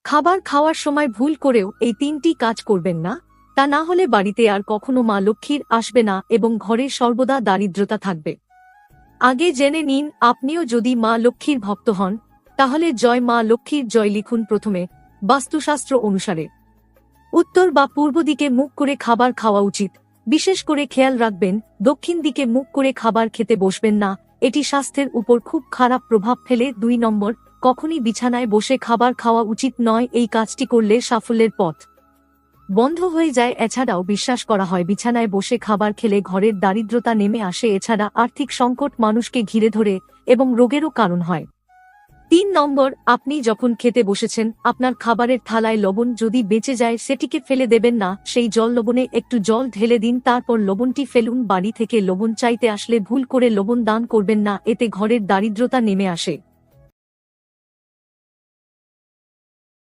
খাবার খাওয়ার সময় ভুল করেও এই 3টি কাজ করবেন না, তা না হলে বাড়িতে আর কখনো মা লক্ষ্মীর আসবে না এবং ঘরে সর্বদা দারিদ্রতা থাকবে। আগে জেনে নিন, আপনিও যদি মা লক্ষ্মীর ভক্ত হন তাহলে জয় মা লক্ষ্মীর জয় লিখুন প্রথমে। বাস্তুশাস্ত্র অনুসারে উত্তর বা পূর্ব দিকে মুখ করে খাবার খাওয়া উচিত। বিশেষ করে খেয়াল রাখবেন, দক্ষিণ দিকে মুখ করে খাবার খেতে বসবেন না, এটি স্বাস্থ্যের উপর খুব খারাপ প্রভাব ফেলে। 2 নম্বর, কখনই বিছানায় বসে খাবার খাওয়া উচিত নয়, এই কাজটি করলে সাফল্যের পথ বন্ধ হয়ে যায়। এছাড়াও বিশ্বাস করা হয় বিছানায় বসে খাবার খেলে ঘরের দারিদ্রতা নেমে আসে, এছাড়া আর্থিক সংকট মানুষকে ঘিরে ধরে এবং রোগেরও কারণ হয়। 3 নম্বর, আপনি যখন খেতে বসেছেন আপনার খাবারের থালায় লবণ যদি বেঁচে যায় সেটিকে ফেলে দেবেন না, সেই লবণে একটু জল ঢেলে দিন, তারপর লবণটি ফেলুন। বাড়ি থেকে লবণ চাইতে আসলে ভুল করে লবণ দান করবেন না, এতে ঘরের দারিদ্রতা নেমে আসে।